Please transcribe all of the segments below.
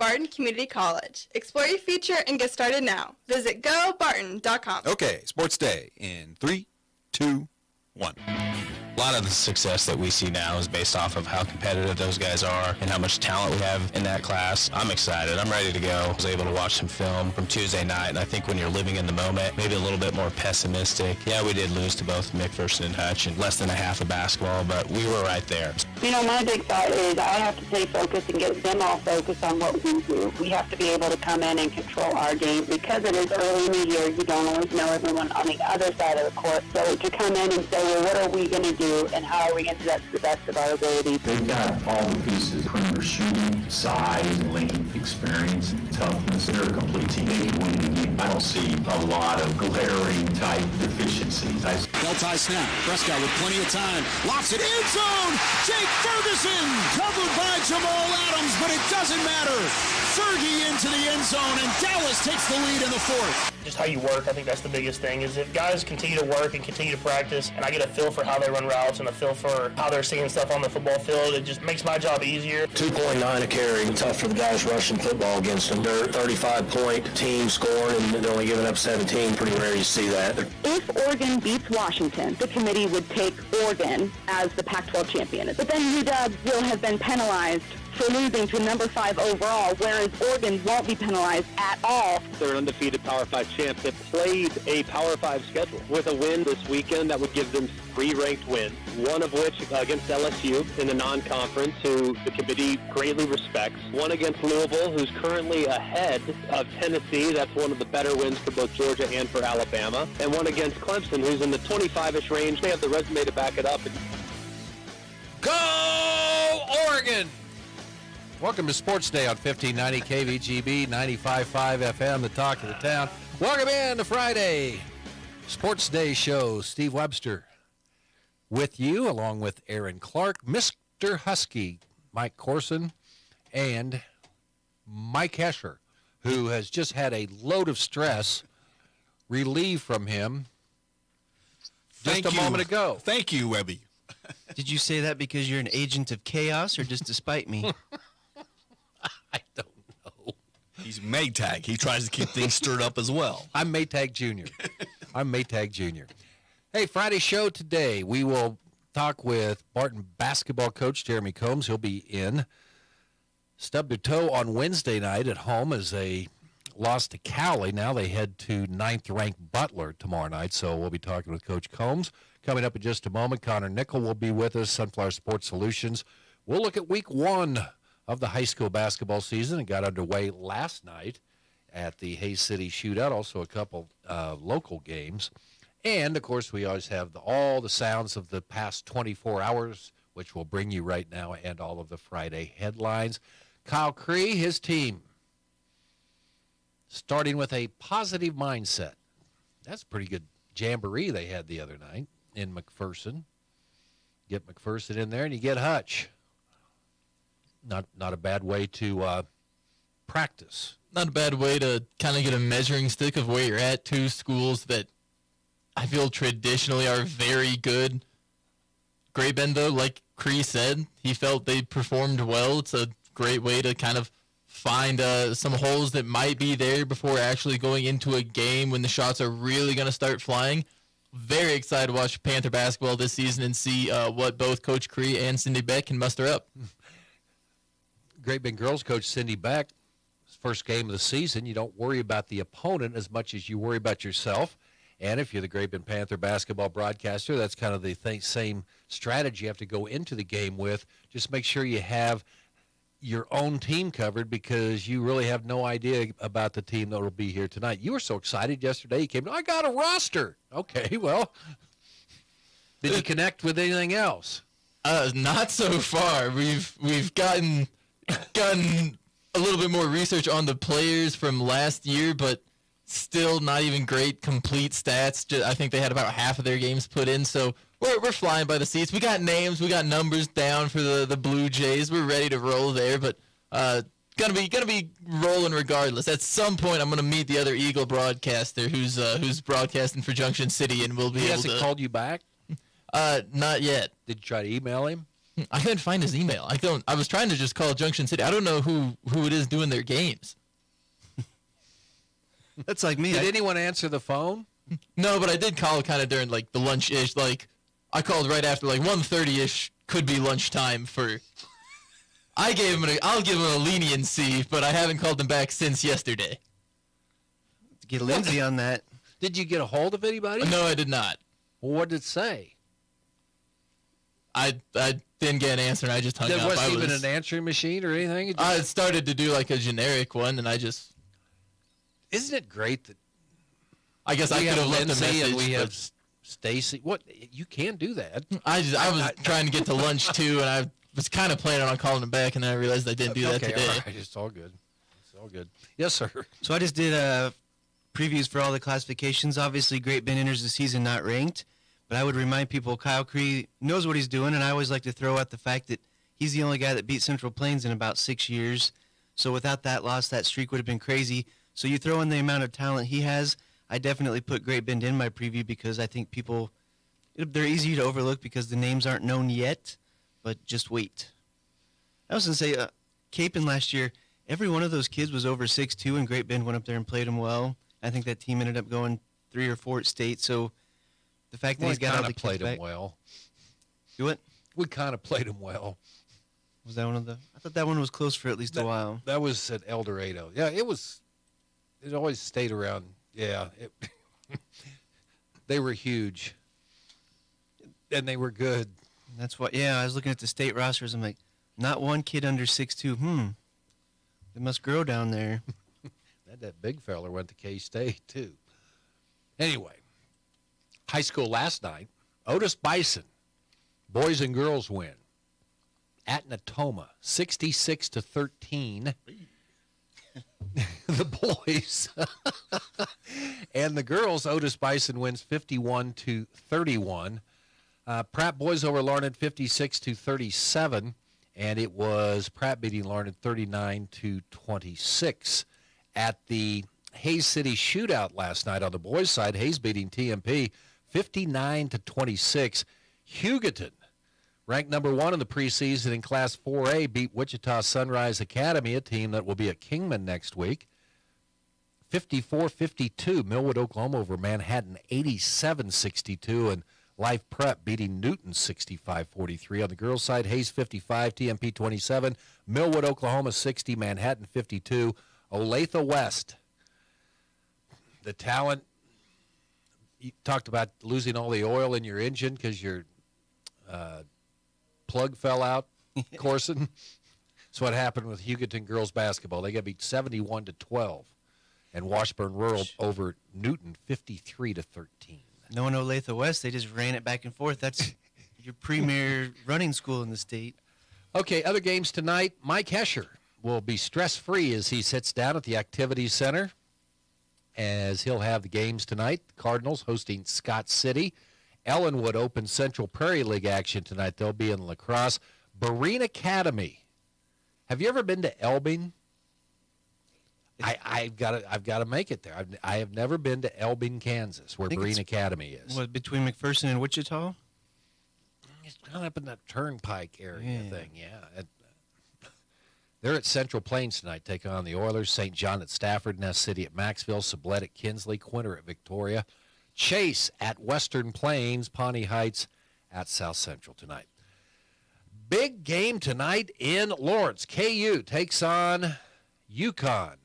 Barton Community College. Explore your future and get started now. Visit gobarton.com. Okay, Sports Day in 3, 2, 1. A lot of the success that we see now is based off of how competitive those guys are and how much talent we have in that class. I'm excited. I'm ready to go. I was able to watch some film from Tuesday night, and I think when you're living in the moment, maybe a little bit more pessimistic. Yeah, we did lose to both McPherson and Hutch in less than a half of basketball, but we were right there. You know, my big thought is I have to stay focused and get them all focused on what we do. We have to be able to come in and control our game. Because it is early in the year, you don't always know everyone on the other side of the court. So to come in and say, well, what are we going to do and how are we going to do that to the best of our ability? They've got all the pieces: perimeter shooting, size, length, experience, toughness. They're a complete team. They can win the game. I don't see a lot of glaring type deficiencies. Bell-tie snap. Prescott with plenty of time. Lofts it in zone. Jake Ferguson covered by Jamal Adams, but it doesn't matter. Fergie into the end zone, and Dallas takes the lead in the fourth. Just how you work, I think that's the biggest thing, is if guys continue to work and continue to practice, and I get a feel for how they run routes and a feel for how they're seeing stuff on the football field, it just makes my job easier. 2.9 a carry. Tough for the guys rushing football against them. They're a 35-point team scoring, and they're only giving up 17. Pretty rare you see that. If Oregon beats Washington, the committee would take Oregon as the Pac-12 champion. But then UW will have been penalized for losing to number 5 overall, whereas Oregon won't be penalized at all. They're an undefeated Power 5 champs. They played a Power 5 schedule. With a win this weekend, that would give them 3 ranked wins, one of which against LSU in the non-conference, who the committee greatly respects. One against Louisville, who's currently ahead of Tennessee. That's one of the better wins for both Georgia and for Alabama. And one against Clemson, who's in the 25-ish range. They have the resume to back it up. Go Oregon! Welcome to Sports Day on 1590 KVGB, 95.5 FM, the talk of the town. Welcome in to Friday Sports Day show. Steve Webster with you, along with Aaron Clark, Mr. Husky, Mike Corson, and Mike Hesher, who has just had a load of stress relieved from him just a moment ago. Thank you, Webby. Did you say that because you're an agent of chaos or just to spite me? I don't know. He's Maytag. He tries to keep things stirred up as well. I'm Maytag Jr. Hey, Friday show today, we will talk with Barton basketball coach Jeremy Combs. He'll be in. Stubbed their toe on Wednesday night at home as they lost to Cowley. Now they head to 9th-ranked Butler tomorrow night, so we'll be talking with Coach Combs. Coming up in just a moment, Connor Nickel will be with us, Sunflower Sports Solutions. We'll look at week 1 of the high school basketball season. It got underway last night at the Hayes City Shootout, also a couple local games. And, of course, we always have all the sounds of the past 24 hours, which we'll bring you right now, and all of the Friday headlines. Kyle Cree, his team, starting with a positive mindset. That's a pretty good jamboree they had the other night in McPherson. Get McPherson in there, and you get Hutch. Not a bad way to practice. Not a bad way to kind of get a measuring stick of where you're at. 2 schools that I feel traditionally are very good. Great Bend, though, like Cree said, he felt they performed well. It's a great way to kind of find some holes that might be there before actually going into a game when the shots are really going to start flying. Very excited to watch Panther basketball this season and see what both Coach Cree and Cindy Beck can muster up. Great Bend girls coach Cindy Beck, first game of the season. You don't worry about the opponent as much as you worry about yourself. And if you're the Great Bend Panther basketball broadcaster, that's kind of the same strategy you have to go into the game with. Just make sure you have your own team covered because you really have no idea about the team that will be here tonight. You were so excited yesterday. You came, I got a roster. Okay, well, did you connect with anything else? Not so far. We've gotten a little bit more research on the players from last year, but still not even great complete stats. I think they had about half of their games put in, so we're flying by the seats. We got names, we got numbers down for the Blue Jays. We're ready to roll there, but gonna be rolling regardless. At some point, I'm gonna meet the other Eagle broadcaster who's broadcasting for Junction City, and we'll be able to. He hasn't called you back? Not yet. Did you try to email him? I couldn't find his email. I was trying to just call Junction City. I don't know who it is doing their games. That's like me. Did anyone answer the phone? No, but I did call kind of during like the lunch-ish. Like I called right after like 1:30-ish. Could be lunchtime for. I'll give him a leniency, but I haven't called him back since yesterday. Get Lindsay on that. Did you get a hold of anybody? No, I did not. Well, what did it say? I didn't get an answer, and I just hung up. There wasn't even an answering machine or anything? I started to do like a generic one, and I just... Isn't it great that... I guess I could have left a message. And we have Stacy. What? You can do that. I was trying to get to lunch, too, and I was kind of planning on calling him back, and then I realized I didn't do that today. All right. It's all good. It's all good. Yes, sir. So I just did previews for all the classifications. Obviously, Great Bend enters the season not ranked, but I would remind people Kyle Cree knows what he's doing, and I always like to throw out the fact that he's the only guy that beat Central Plains in about 6 years. So without that loss, that streak would have been crazy. So you throw in the amount of talent he has, I definitely put Great Bend in my preview because I think they're easy to overlook because the names aren't known yet, but just wait. I was going to say, Capon last year, every one of those kids was over 6'2", and Great Bend went up there and played them well. I think that team ended up going 3 or 4 at state, so the fact that he's got all the kids played back. Him well. Do what? We kind of played him well. Was that one of the... I thought that one was close for at least a while. That was at El Dorado. Yeah, it was... It always stayed around. Yeah. They were huge. And they were good. That's why... Yeah, I was looking at the state rosters. I'm like, not one kid under 6'2". They must grow down there. That big fella went to K-State, too. Anyway, high school last night, Otis Bison, boys and girls win at Natoma, 66-13. The boys. And the girls, Otis Bison wins 51-31. Pratt boys over Larned 56-37. And it was Pratt beating Larned 39-26. At the Hayes City shootout last night on the boys' side, Hayes beating TMP 59-26. Hugoton, ranked number 1 in the preseason in Class 4A, beat Wichita Sunrise Academy, a team that will be at Kingman next week, 54-52. Millwood, Oklahoma over Manhattan 87-62, and Life Prep beating Newton 65-43. On the girls' side, Hayes 55, TMP 27, Millwood, Oklahoma 60, Manhattan 52. Olathe West, the talent, you talked about losing all the oil in your engine because your plug fell out, Corson. That's what happened with Hugoton girls basketball. They got beat 71-12, and Washburn Rural over Newton 53-13. No one Olathe West. They just ran it back and forth. That's your premier running school in the state. Okay, other games tonight. Mike Hesher will be stress-free as he sits down at the Activities Center, as he'll have the games tonight. The Cardinals hosting Scott City. Ellenwood opens Central Prairie League action tonight. They'll be in lacrosse. Berrien Academy. Have you ever been to Elbing? I've got to make it there. I have never been to Elbing, Kansas, where Berrien Academy is. What, between McPherson and Wichita? It's kind of up in that Turnpike area thing, yeah. They're at Central Plains tonight, taking on the Oilers. St. John at Stafford, Ness City at Maxville, Sublette at Kinsley, Quinter at Victoria, Chase at Western Plains, Pawnee Heights at South Central tonight. Big game tonight in Lawrence. KU takes on UConn,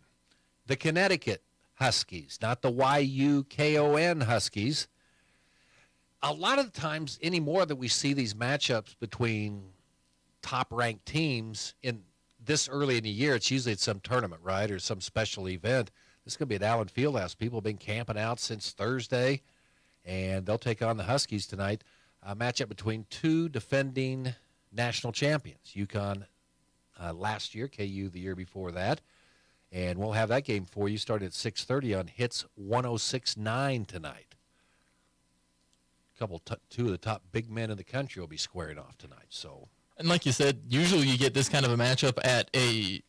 the Connecticut Huskies, not the YUKON Huskies. A lot of the times anymore that we see these matchups between top-ranked teams in this early in the year, it's usually at some tournament, right, or some special event. This is going to be at Allen Fieldhouse. People have been camping out since Thursday, and they'll take on the Huskies tonight. A matchup between two defending national champions, UConn last year, KU the year before that. And we'll have that game for you starting at 6:30 on Hits 106.9 tonight. Two of the top big men in the country will be squaring off tonight, so... And like you said, usually you get this kind of a matchup at a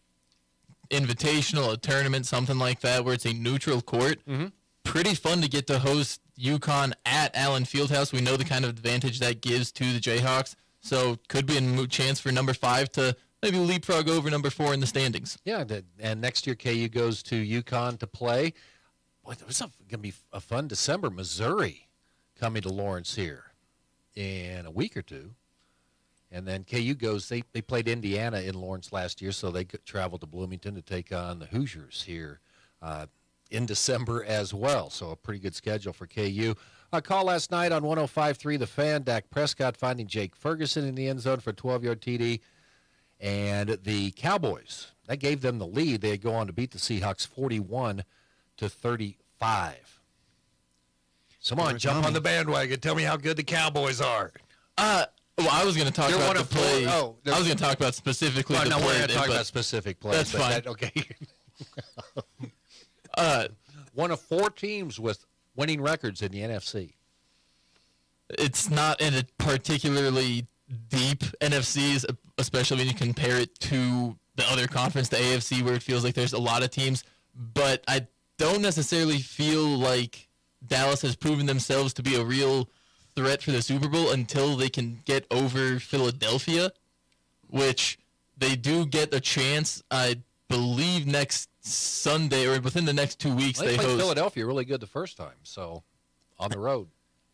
invitational, a tournament, something like that, where it's a neutral court. Mm-hmm. Pretty fun to get to host UConn at Allen Fieldhouse. We know the kind of advantage that gives to the Jayhawks. So could be a chance for number 5 to maybe leapfrog over number 4 in the standings. Yeah, and next year KU goes to UConn to play. Boy, this is going to be a fun December. Missouri coming to Lawrence here in a week or two. And then KU goes, they played Indiana in Lawrence last year, so they traveled to Bloomington to take on the Hoosiers here in December as well. So a pretty good schedule for KU. A call last night on 105.3 The Fan. Dak Prescott finding Jake Ferguson in the end zone for a 12-yard TD. And the Cowboys, that gave them the lead. They go on to beat the Seahawks 41-35. Come on, jump on the bandwagon. Tell me how good the Cowboys are. Well, I was going to talk about the play. I was going to talk about specifically the play. We're going to talk about specific plays. That's fine. Okay. One of 4 teams with winning records in the NFC. It's not in a particularly deep NFC, especially when you compare it to the other conference, the AFC, where it feels like there's a lot of teams. But I don't necessarily feel like Dallas has proven themselves to be a real threat for the Super Bowl until they can get over Philadelphia, which they do get a chance, I believe, next Sunday or within the next 2 weeks. They played host Philadelphia really good the first time, so on the road.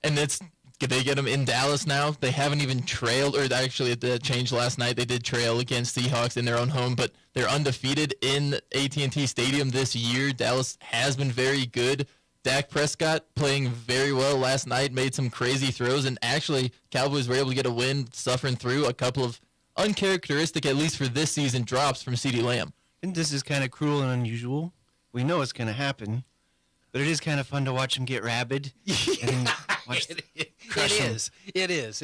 And they get them in Dallas now. They haven't even trailed, or actually it changed last night. They did trail against Seahawks in their own home, but they're undefeated in AT&T Stadium this year. Dallas has been very good. Dak Prescott playing very well last night, made some crazy throws, and actually Cowboys were able to get a win suffering through a couple of uncharacteristic, at least for this season, drops from CeeDee Lamb. And this is kind of cruel and unusual. We know it's going to happen, but it is kind of fun to watch him get rabid. And watch crush him. It is.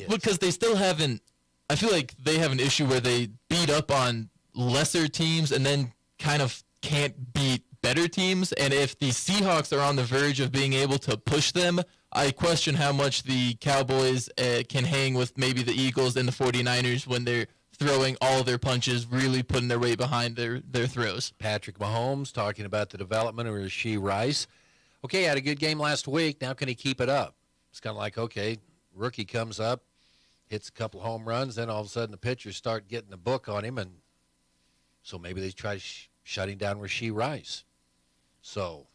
Because they still haven't, I feel like they have an issue where they beat up on lesser teams and then kind of can't beat better teams, and if the Seahawks are on the verge of being able to push them, I question how much the Cowboys can hang with maybe the Eagles and the 49ers when they're throwing all their punches, really putting their weight behind their throws. Patrick Mahomes talking about the development of Rashee Rice. Okay, had a good game last week. Now can he keep it up? It's kind of like, okay, rookie comes up, hits a couple home runs, then all of a sudden the pitchers start getting the book on him, and so maybe they try shutting down Rashee Rice. So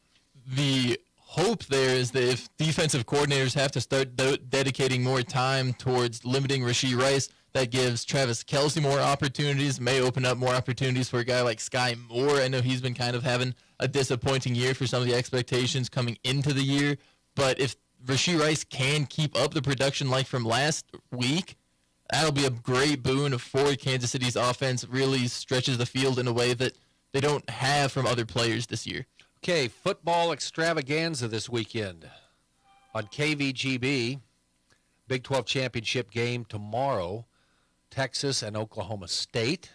the hope there is that if defensive coordinators have to start dedicating more time towards limiting Rashee Rice, that gives Travis Kelce more opportunities, may open up more opportunities for a guy like Sky Moore. I know he's been kind of having a disappointing year for some of the expectations coming into the year. But if Rashee Rice can keep up the production like from last week, that'll be a great boon for Kansas City's offense. Really stretches the field in a way that they don't have from other players this year. Okay, football extravaganza this weekend on KVGB. Big 12 championship game tomorrow, Texas and Oklahoma State.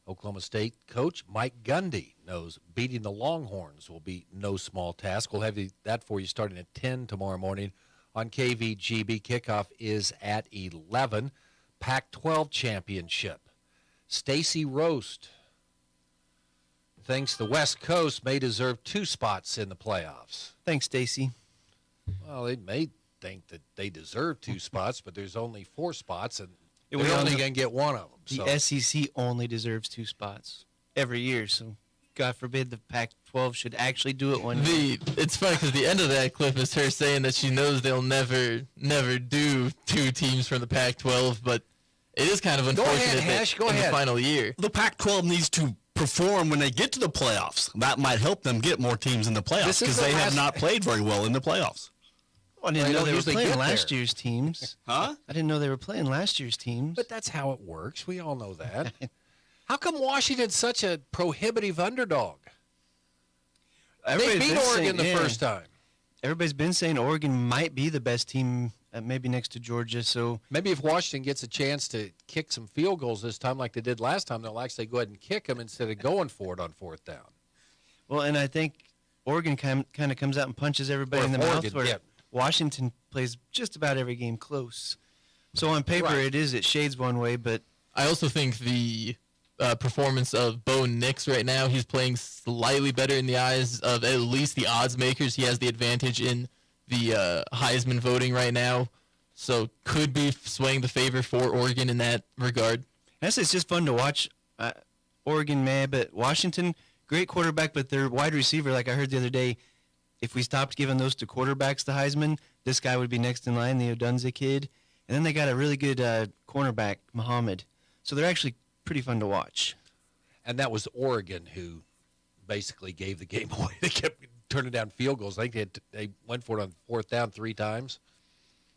Oklahoma State coach Mike Gundy knows beating the Longhorns will be no small task. We'll have that for you starting at 10 tomorrow morning on KVGB. Kickoff is at 11. Pac-12 championship. Stacy Roast thinks the West Coast may deserve 2 spots in the playoffs. Thanks, Stacy. Well, they may think that they deserve 2 spots, but there's only 4 spots, and We're they're only only- going to get one of them. The SEC only deserves 2 spots every year, so God forbid the Pac-12 should actually do it one year. It's funny because the end of that clip is her saying that she knows they'll never do 2 teams from the Pac-12, but it is kind of unfortunate in the final year. The Pac-12 needs to perform when they get to the playoffs. That might help them get more teams in the playoffs because they have not played very well in the playoffs. I didn't know they were playing get last there. year's teams. Huh? I didn't know they were playing last year's teams. But that's how it works. We all know that. How come Washington's such a prohibitive underdog? They beat Oregon the first time. Everybody's been saying Oregon might be the best team, maybe next to Georgia. So maybe if Washington gets a chance to kick some field goals this time like they did last time, they'll actually go ahead and kick them instead of going for it on 4th down. Well, and I think Oregon kind of comes out and punches everybody in the mouth, where Washington plays just about every game close. So on paper, it shades one way, but I also think the performance of Bo Nix right now, he's playing slightly better in the eyes of at least the odds makers. He has the advantage in the Heisman voting right now. So could be swaying the favor for Oregon in that regard. Honestly, it's just fun to watch. Oregon, man, but Washington, great quarterback, but their wide receiver, like I heard the other day, if we stopped giving those to quarterbacks the Heisman, this guy would be next in line, the Odunze kid. And then they got a really good cornerback, Muhammad. So they're actually pretty fun to watch. And that was Oregon who basically gave the game away. They kept turning down field goals. I think they went for it on 4th down 3 times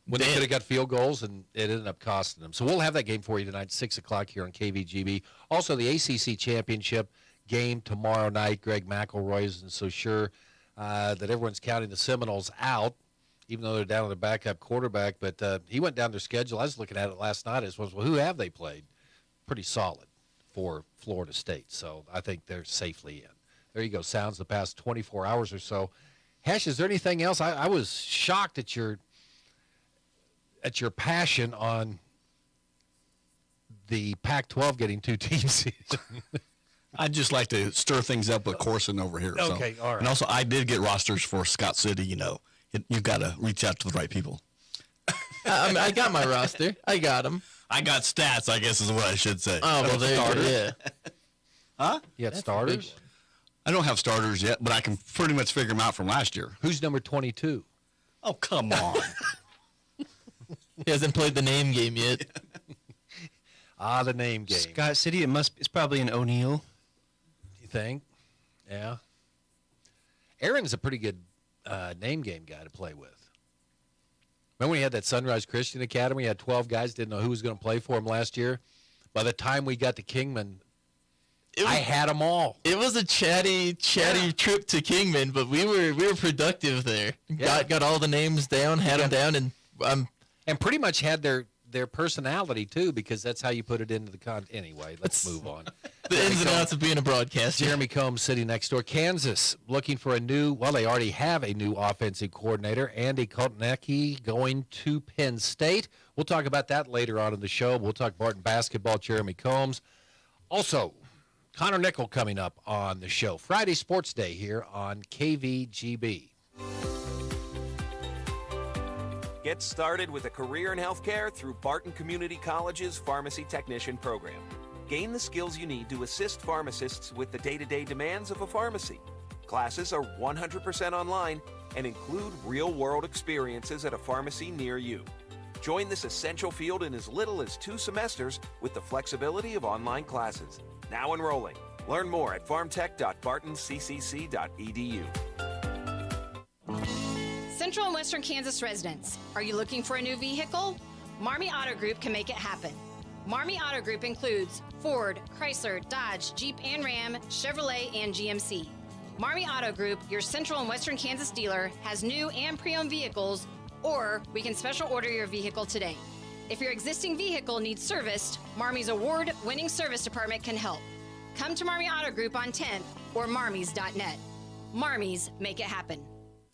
when they could have got field goals, and it ended up costing them. So we'll have that game for you tonight, 6 o'clock here on KVGB. Also, the ACC Championship game tomorrow night. Greg McElroy isn't so sure that everyone's counting the Seminoles out, even though they're down to the backup quarterback. But he went down their schedule. I was looking at it last night. It was, well, who have they played? Pretty solid for Florida State. So I think they're safely in. There you go. Sounds the past 24 hours or so. Hesh, is there anything else? I was shocked at your passion on the Pac-12 getting 2 teams. I'd just like to stir things up with Corson over here. Okay, all right. And also, I did get rosters for Scott City. You know, you've got to reach out to the right people. I got my roster. I got them. I got stats, I guess is what I should say. Oh, well, there you go. Yeah. Huh? You got starters? I don't have starters yet, but I can pretty much figure them out from last year. Who's number 22? Oh, come on. He hasn't played the name game yet. The name game. Scott City, it's probably an O'Neal. You think? Yeah. Aaron's a pretty good name game guy to play with. Remember when he had that Sunrise Christian Academy? He had 12 guys, didn't know who was going to play for him last year. By the time we got to Kingman, I had them all. It was a chatty trip to Kingman, but we were productive there. Yeah. Got all the names down, had them down, and pretty much had their personality too, because that's how you put it into the Anyway, let's move on. The ins and outs of being a broadcaster. Jeremy Combs sitting next door. Kansas looking for they already have a new offensive coordinator, Andy Kotelnicki, going to Penn State. We'll talk about that later on in the show. We'll talk Barton basketball, Jeremy Combs. Also, Connor Nickel coming up on the show. Friday Sports Day here on KVGB. Get started with a career in healthcare through Barton Community College's Pharmacy Technician program. Gain the skills you need to assist pharmacists with the day-to-day demands of a pharmacy. Classes are 100% online and include real-world experiences at a pharmacy near you. Join this essential field in as little as 2 semesters with the flexibility of online classes. Now enrolling. Learn more at pharmtech.bartoncccc.edu. Central and Western Kansas residents, are you looking for a new vehicle? Marmy Auto Group can make it happen. Marmy Auto Group includes Ford, Chrysler, Dodge, Jeep and Ram, Chevrolet, and GMC. Marmy Auto Group, your Central and Western Kansas dealer, has new and pre-owned vehicles, or we can special order your vehicle today. If your existing vehicle needs serviced, Marmy's award-winning service department can help. Come to Marmy Auto Group on 10th or marmys.net. Marmys, make it happen.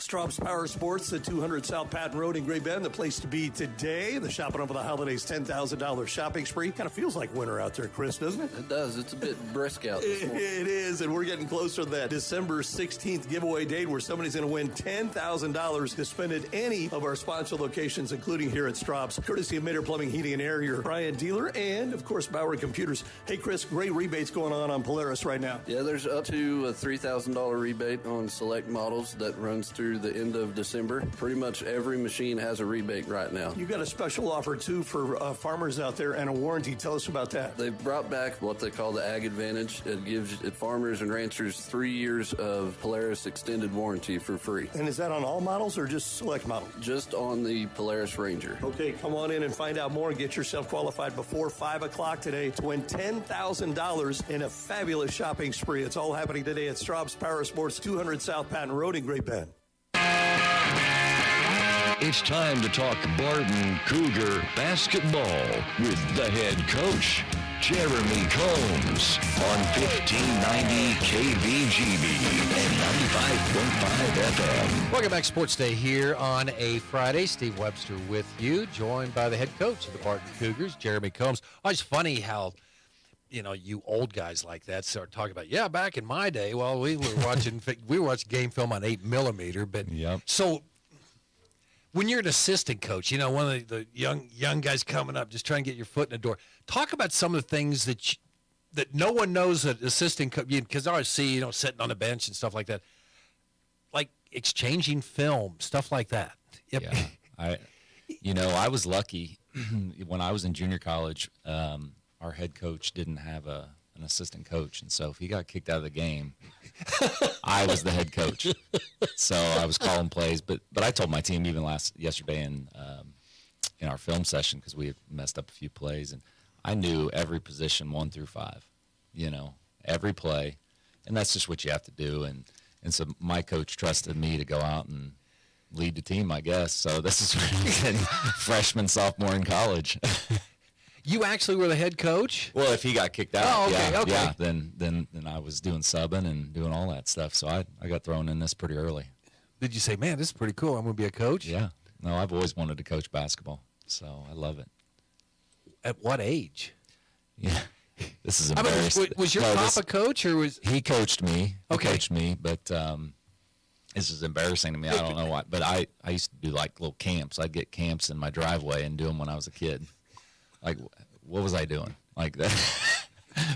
Straub's Power Sports at 200 South Patton Road in Great Bend, the place to be today. The Shopping Over the Holidays $10,000 shopping spree. Kind of feels like winter out there, Chris, doesn't it? It does. It's a bit brisk out this morning. It is, and we're getting closer to that December 16th giveaway date where somebody's going to win $10,000 to spend at any of our sponsor locations, including here at Straub's, courtesy of Mater Plumbing, Heating, and Air, your Bryant dealer, and, of course, Bauer Computers. Hey, Chris, great rebates going on Polaris right now. Yeah, there's up to a $3,000 rebate on select models that runs through the end of December. Pretty much every machine has a rebate right now. You got a special offer, too, for farmers out there and a warranty. Tell us about that. They've brought back what they call the Ag Advantage. It gives farmers and ranchers 3 years of Polaris extended warranty for free. And is that on all models or just select models? Just on the Polaris Ranger. Okay, come on in and find out more and get yourself qualified before 5 o'clock today to win $10,000 in a fabulous shopping spree. It's all happening today at Straub's Power Sports, 200 South Patton Road in Great Bend. It's time to talk Barton Cougar basketball with the head coach, Jeremy Combs, on 1590 KVGB and 95.5 FM. Welcome back, Sports Day here on a Friday. Steve Webster with you, joined by the head coach of the Barton Cougars, Jeremy Combs. Oh, it's funny how, you old guys like that start talking about, back in my day, well, we were watching game film on 8mm, but so When you're an assistant coach, one of the young guys coming up, just trying to get your foot in the door. Talk about some of the things that no one knows that assistant coach, because I always see, sitting on the bench and stuff like that, like exchanging film, stuff like that. Yep. Yeah, I was lucky when I was in junior college. Our head coach didn't have an assistant coach, and so if he got kicked out of the game, I was the head coach. So I was calling plays, but I told my team even yesterday in our film session, because we had messed up a few plays, and I knew every position 1 through 5, every play, and that's just what you have to do. And so my coach trusted me to go out and lead the team, I guess. So this is freshman, sophomore in college. You actually were the head coach? Well, if he got kicked out, okay. then I was doing subbing and doing all that stuff. So I got thrown in this pretty early. Did you say, man, this is pretty cool, I'm going to be a coach? Yeah. No, I've always wanted to coach basketball, so I love it. At what age? Yeah. This is embarrassing. Was your papa coach, or was he coached me? Okay. He coached me, but this is embarrassing to me. I don't know why, but I used to do like little camps. I'd get camps in my driveway and do them when I was a kid. Like, what was I doing? Like that.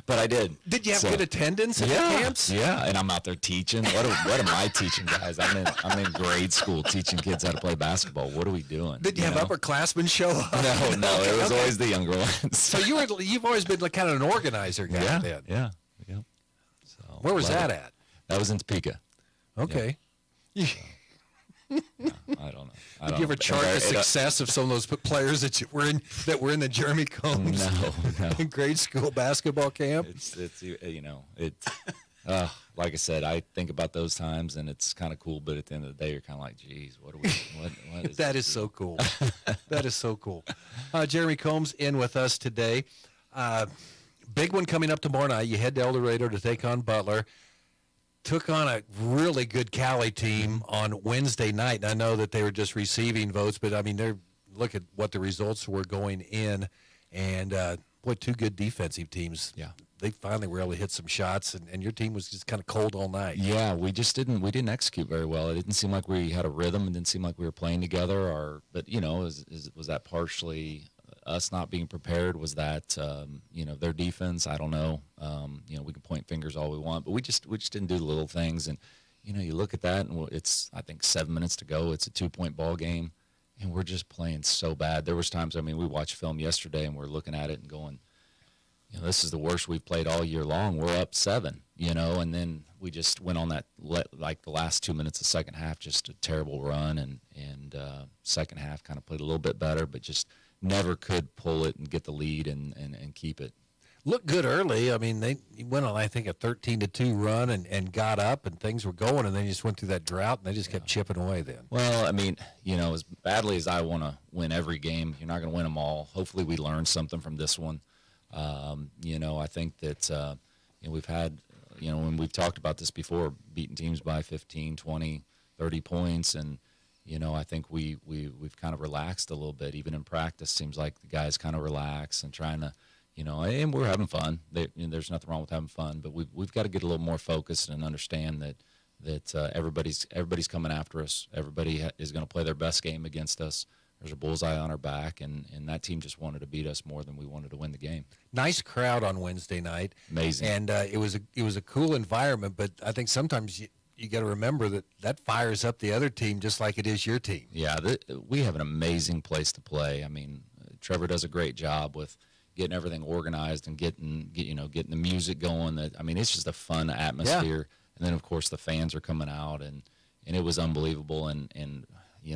But I did. Did you have good attendance at the camps? Yeah, and I'm out there teaching. What am I teaching, guys? I'm in grade school teaching kids how to play basketball. What are we doing? Did you have upperclassmen show up? No, it was always the younger ones. So you've always been like kind of an organizer guy. Yeah. So where was that at? That was in Topeka. Okay. Yeah. I don't know. Did you ever chart the success of some of those players that were in the Jeremy Combs no. grade school basketball camp? It's like I said, I think about those times and it's kind of cool, but at the end of the day, you're kind of like, geez, what is that is so cool. That is so cool. Jeremy Combs in with us today. Big one coming up tomorrow night. You head to El Dorado to take on Butler. Took on a really good Cali team on Wednesday night. And I know that they were just receiving votes, but I mean, look at what the results were going in, and two good defensive teams. Yeah, they finally were able to hit some shots, and your team was just kind of cold all night. Yeah, we didn't execute very well. It didn't seem like we had a rhythm. It didn't seem like we were playing together. But was that partially us not being prepared? Was that their defense? I don't know. We can point fingers all we want, but we just didn't do the little things. And you look at that, and it's, I think, 7 minutes to go. It's a 2-point ball game, and we're just playing so bad. There was times, we watched film yesterday, and we're looking at it and going, this is the worst we've played all year long. We're up 7, and then we just went on that, like the last 2 minutes of the second half, just a terrible run, and second half kind of played a little bit better, but just never could pull it and get the lead and keep it. Looked good early. I mean, they went on, I think, a 13-2 run and got up, and things were going, and then just went through that drought, and they just kept chipping away then. Well, as badly as I want to win every game, you're not going to win them all. Hopefully we learn something from this one. I think that we've had, when we've talked about this before, beating teams by 15, 20, 30 points, and I think we've kind of relaxed a little bit. Even in practice, seems like the guys kind of relax and trying to, and we're having fun. There's nothing wrong with having fun, but we've got to get a little more focused and understand that everybody's coming after us. Everybody is going to play their best game against us. There's a bullseye on our back, and that team just wanted to beat us more than we wanted to win the game. Nice crowd on Wednesday night. Amazing. And it was a cool environment, but I think sometimes you got to remember that fires up the other team just like it is your team. Yeah, we have an amazing place to play. Trevor does a great job with getting everything organized and getting the music going. It's just a fun atmosphere. Yeah. And then of course the fans are coming out, and it was unbelievable. And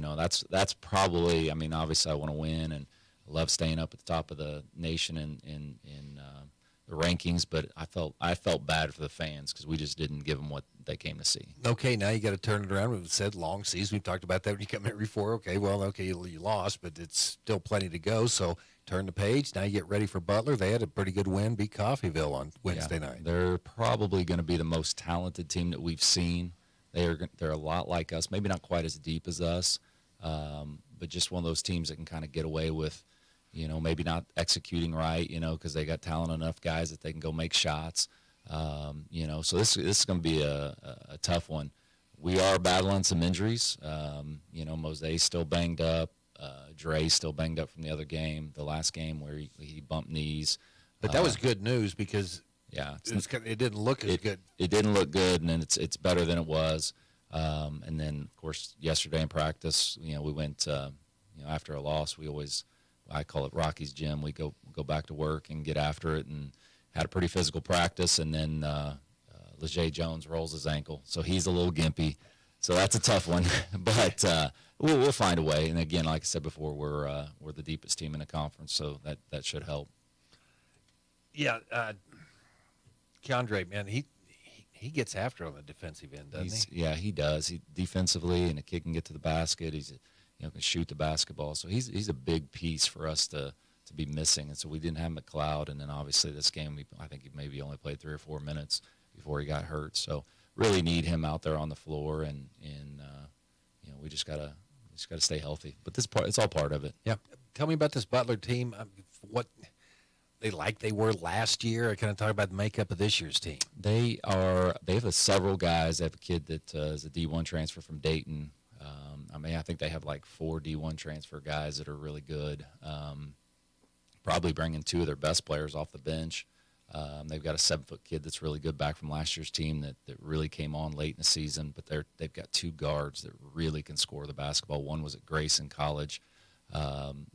that's probably, obviously I want to win, and I love staying up at the top of the nation in the rankings, but I felt bad for the fans because we just didn't give them what they came to see. Okay, now you got to turn it around. We've said long season. We've talked about that when you come here before. Okay, you lost, but it's still plenty to go. So turn the page. Now you get ready for Butler. They had a pretty good win, beat Coffeyville on Wednesday night. They're probably going to be the most talented team that we've seen. They're a lot like us, maybe not quite as deep as us, but just one of those teams that can kind of get away with, maybe not executing right, because they got talented enough guys that they can go make shots. So this is going to be a tough one. we are battling some injuries. Mose's still banged up. Dre's still banged up from the other game, the last game where he bumped knees. But that was good news because it didn't look as good. It didn't look good, and then it's better than it was. And then, of course, yesterday in practice, we went, after a loss, I call it Rocky's gym. We go back to work and get after it, and had a pretty physical practice. And then Leger Jones rolls his ankle, so he's a little gimpy. So that's a tough one, but we'll find a way. And again, like I said before, we're the deepest team in the conference, so that should help. Yeah, Keandre, man, he gets after on the defensive end, doesn't he? Yeah, he does. He defensively, and the kid can get to the basket. He's can shoot the basketball. So he's a big piece for us to be missing. And so we didn't have McLeod, and then obviously this game, I think he maybe only played 3 or 4 minutes before he got hurt. So really need him out there on the floor, and we just gotta stay healthy. But it's all part of it. Yeah. Tell me about this Butler team. What they were last year. I kind of talk about the makeup of this year's team. They have several guys. They have a kid that is a D1 transfer from Dayton. I think they have like 4 D1 transfer guys that are really good. Probably bringing 2 of their best players off the bench. They've got a 7-foot kid that's really good back from last year's team that really came on late in the season. But they've got 2 guards that really can score the basketball. One was at Grayson College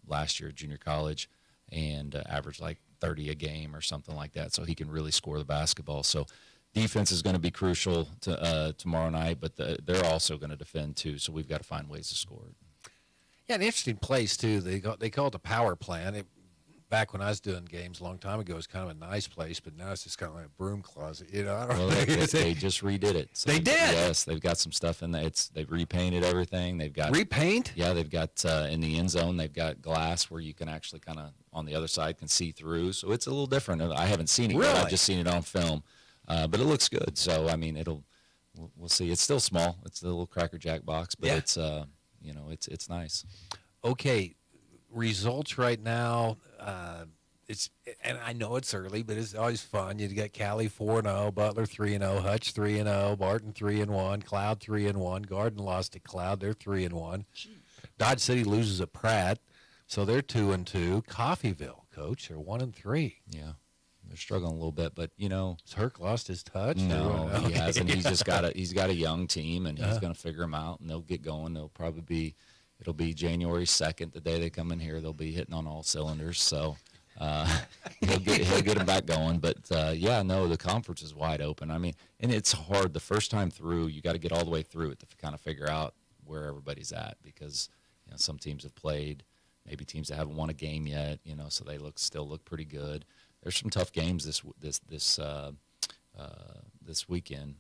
last year, junior college, and averaged like 30 a game or something like that. So he can really score the basketball. So defense is going to be crucial to tomorrow night, but they're also going to defend too. So we've got to find ways to score it. Yeah, an interesting place too. They call it a power plant. Back when I was doing games a long time ago, it was kind of a nice place, but now it's just kind of like a broom closet. I don't know. They just redid it. So they did? Yes, they've got some stuff in there. They've repainted everything. They've got repaint? Yeah, they've got in the end zone, they've got glass where you can actually kind of on the other side can see through. So it's a little different. I haven't seen it yet. I've just seen it on film, but it looks good. So we'll see. It's still small. It's a little Cracker Jack box, but it's it's nice. Okay, results right now. And I know it's early, but it's always fun. You got Cali 4-0, Butler 3-0, Hutch 3-0, Barton 3-1, Cloud 3-1, Garden lost to Cloud, they're 3-1. Dodge City loses at Pratt, so they're 2-2. Coffeyville, coach, they're 1-3. Yeah, they're struggling a little bit, but Has Herc lost his touch? No, he hasn't. He's got a young team, and he's going to figure them out, and they'll get going. It'll be January 2nd, the day they come in here. They'll be hitting on all cylinders. So. He'll get them back going, but the conference is wide open. And it's hard the first time through. You got to get all the way through it to kind of figure out where everybody's at, because some teams have played, maybe teams that haven't won a game yet. So they still look pretty good. There's some tough games this weekend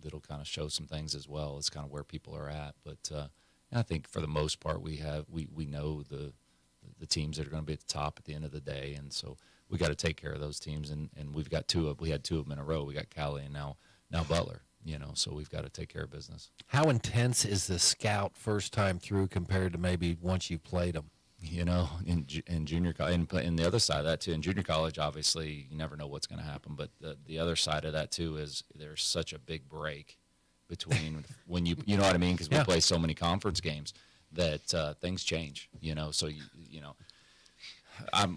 that'll kind of show some things as well. It's kind of where people are at, but I think for the most part we know the teams that are going to be at the top at the end of the day, and so we got to take care of those teams. And we had 2 of them in a row. We got Cali and now Butler. So we've got to take care of business. How intense is the scout first time through compared to maybe once you played them? In junior college, and the other side of that too. In junior college, obviously you never know what's going to happen, but the other side of that too is there's such a big break between when you know what I mean, because we play so many conference games that things change, So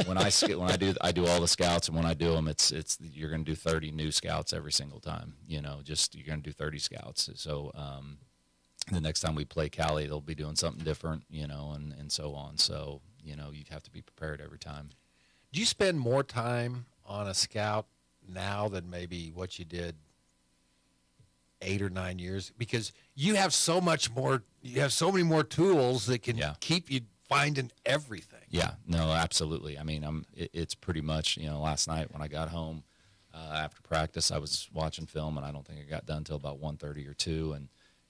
when I do all the scouts, and when I do them, it's you're going to do 30 new scouts every single time, you're going to do 30 scouts. So the next time we play Cali, they'll be doing something different, and so on. So you have to be prepared every time. Do you spend more time on a scout now than maybe what you did 8 or 9 years, because you have so much more, you have so many more tools that can keep you finding everything. Yeah, no, absolutely. It's pretty much, last night when I got home after practice, I was watching film, and I don't think I got done until about 1:30 or 2,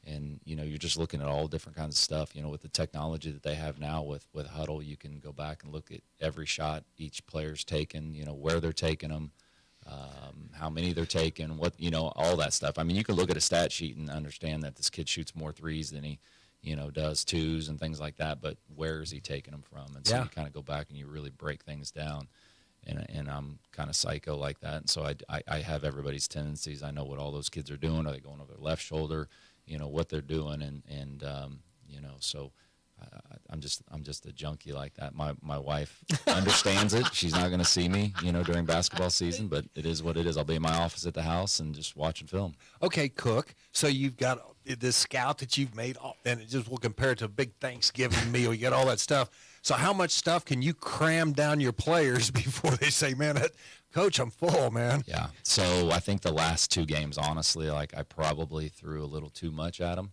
and you're just looking at all different kinds of stuff. With the technology that they have now with Huddle, you can go back and look at every shot each player's taken, where they're taking them, how many they're taking, what, all that stuff. You can look at a stat sheet and understand that this kid shoots more threes than he, does twos and things like that, but where is he taking them from? And so you kind of go back and you really break things down. And I'm kind of psycho like that. And so I have everybody's tendencies. I know what all those kids are doing. Are they going over their left shoulder? what they're doing, and so I'm just a junkie like that. My wife understands it. She's not going to see me, during basketball season, but it is what it is. I'll be in my office at the house and just watching film. Okay, Cook. So you've got this scout that you've made, and we'll compare it to a big Thanksgiving meal. You got all that stuff. So how much stuff can you cram down your players before they say, man, Coach, I'm full, man? Yeah. So I think the last 2 games, honestly, I probably threw a little too much at them.